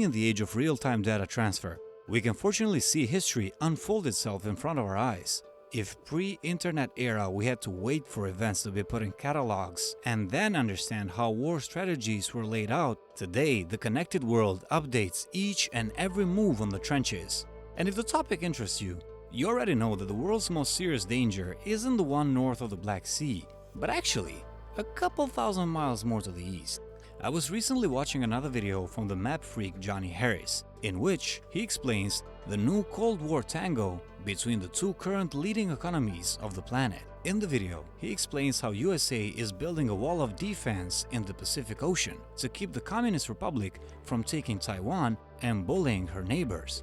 in the age of real-time data transfer, we can fortunately see history unfold itself in front of our eyes. If pre-internet era we had to wait for events to be put in catalogs and then understand how war strategies were laid out, today the connected world updates each and every move on the trenches. And if the topic interests you, you already know that the world's most serious danger isn't the one north of the Black Sea, but actually a couple thousand miles more to the east. I was recently watching another video from the map freak Johnny Harris, in which he explains the new Cold War tango between the two current leading economies of the planet. In the video, he explains how USA is building a wall of defense in the Pacific Ocean to keep the Communist Republic from taking Taiwan and bullying her neighbors.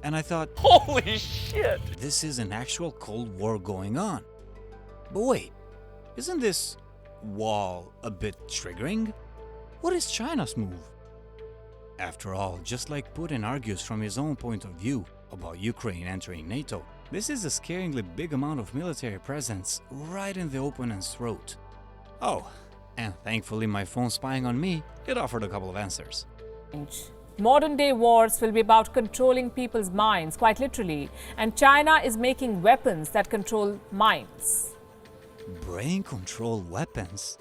And I thought, holy shit! This is an actual Cold War going on. But wait, isn't this wall a bit triggering? What is China's move? After all, just like Putin argues from his own point of view about Ukraine entering NATO, this is a scaringly big amount of military presence right in the opponent's throat. Oh, and thankfully my phone spying on me, it offered a couple of answers. Modern-day wars will be about controlling people's minds, quite literally, and China is making weapons that control minds. Brain control weapons?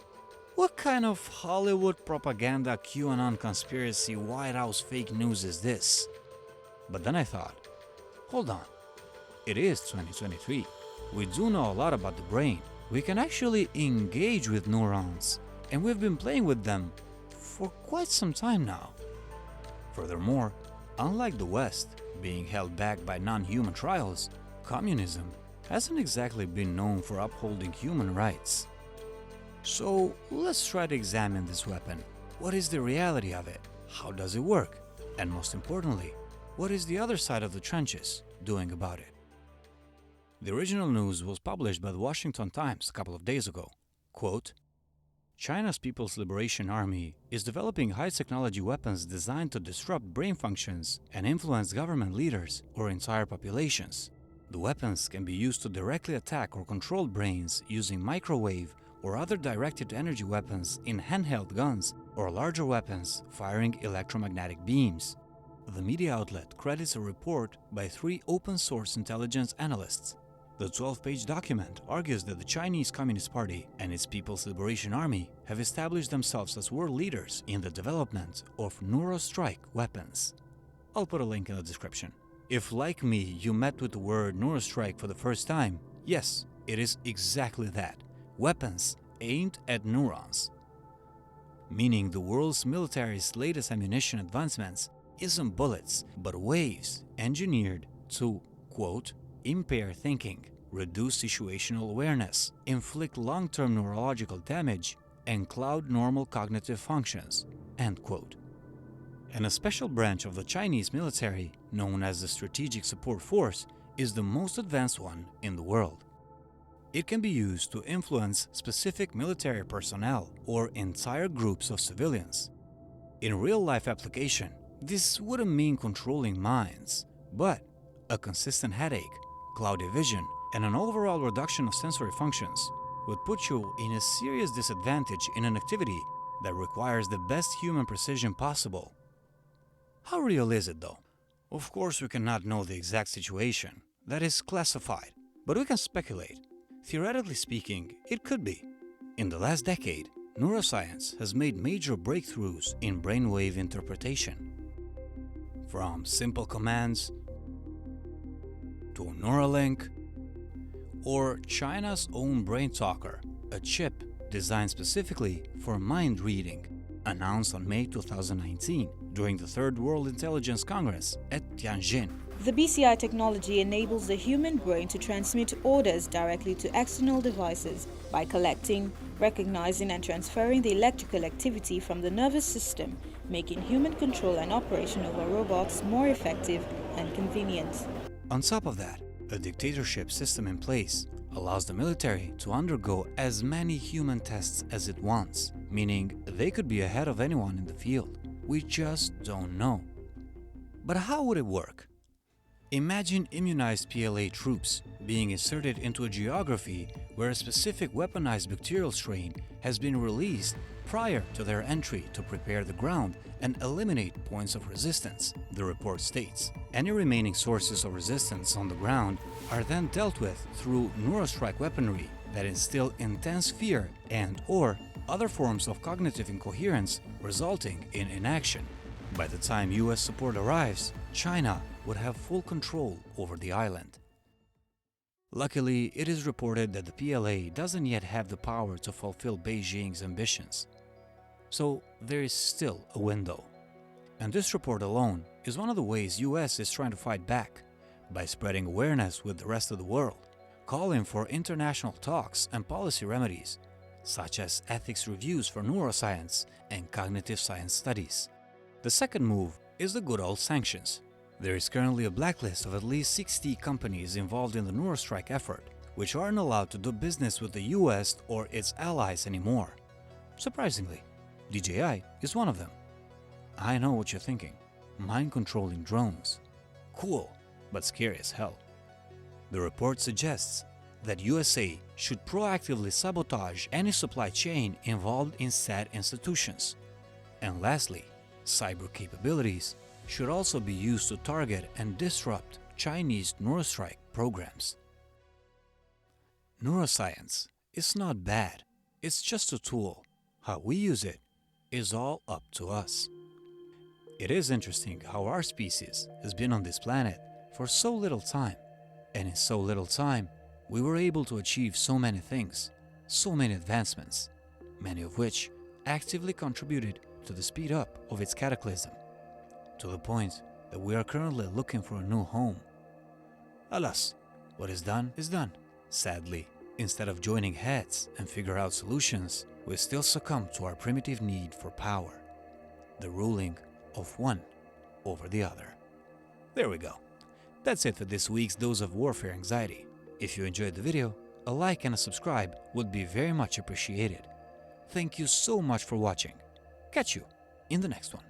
What kind of Hollywood propaganda, QAnon conspiracy, White House fake news is this? But then I thought, hold on, it is 2023. We do know a lot about the brain. We can actually engage with neurons, and we've been playing with them for quite some time now. Furthermore, unlike the West, being held back by non-human trials, communism hasn't exactly been known for upholding human rights. So let's try to examine this weapon. What is the reality of it? How does it work? And most importantly, what is the other side of the trenches doing about it? The original news was published by the Washington Times a couple of days ago. Quote, China's People's Liberation Army is developing high-technology weapons designed to disrupt brain functions and influence government leaders or entire populations. The weapons can be used to directly attack or control brains using microwave or other directed energy weapons in handheld guns or larger weapons firing electromagnetic beams. The media outlet credits a report by 3 open-source intelligence analysts. The 12-page document argues that the Chinese Communist Party and its People's Liberation Army have established themselves as world leaders in the development of neurostrike weapons. I'll put a link in the description. If, like me, you met with the word neurostrike for the first time, yes, it is exactly that. Weapons aimed at neurons. Meaning the world's military's latest ammunition advancements isn't bullets, but waves engineered to, quote, impair thinking, reduce situational awareness, inflict long-term neurological damage, and cloud normal cognitive functions, end quote. And a special branch of the Chinese military, known as the Strategic Support Force, is the most advanced one in the world. It can be used to influence specific military personnel or entire groups of civilians. In real-life application, this wouldn't mean controlling minds, but a consistent headache, cloudy vision, and an overall reduction of sensory functions would put you in a serious disadvantage in an activity that requires the best human precision possible. How real is it though? Of course we cannot know the exact situation, that is classified, but we can speculate. Theoretically speaking, it could be. In the last decade, neuroscience has made major breakthroughs in brainwave interpretation. From simple commands to Neuralink, or China's own brain talker, a chip designed specifically for mind reading, announced on May 2019 during the Third World Intelligence Congress at Tianjin. The BCI technology enables the human brain to transmit orders directly to external devices by collecting, recognizing and transferring the electrical activity from the nervous system, making human control and operation over robots more effective and convenient. On top of that, a dictatorship system in place allows the military to undergo as many human tests as it wants, meaning they could be ahead of anyone in the field. We just don't know. But how would it work? Imagine immunized PLA troops being inserted into a geography where a specific weaponized bacterial strain has been released prior to their entry to prepare the ground and eliminate points of resistance, the report states. Any remaining sources of resistance on the ground are then dealt with through neurostrike weaponry that instill intense fear and/or other forms of cognitive incoherence resulting in inaction. By the time US support arrives, China would have full control over the island. Luckily, it is reported that the PLA doesn't yet have the power to fulfill Beijing's ambitions. So there is still a window. And this report alone is one of the ways US is trying to fight back, by spreading awareness with the rest of the world, calling for international talks and policy remedies, such as ethics reviews for neuroscience and cognitive science studies. The second move is the good old sanctions. There is currently a blacklist of at least 60 companies involved in the neurostrike effort, which aren't allowed to do business with the US or its allies anymore. Surprisingly, DJI is one of them. I know what you're thinking. Mind-controlling drones. Cool, but scary as hell. The report suggests that USA should proactively sabotage any supply chain involved in said institutions. And lastly, cyber capabilities should also be used to target and disrupt Chinese neurostrike programs. Neuroscience is not bad, it's just a tool. How we use it is all up to us. It is interesting how our species has been on this planet for so little time, and in so little time, we were able to achieve so many things, so many advancements, many of which actively contributed to the speed up of its cataclysm, to the point that we are currently looking for a new home. Alas, what is done is done. Sadly, instead of joining heads and figure out solutions, we still succumb to our primitive need for power, the ruling of one over the other. There we go. That's it for this week's Dose of Warfare Anxiety. If you enjoyed the video, a like and a subscribe would be very much appreciated. Thank you so much for watching. Catch you in the next one.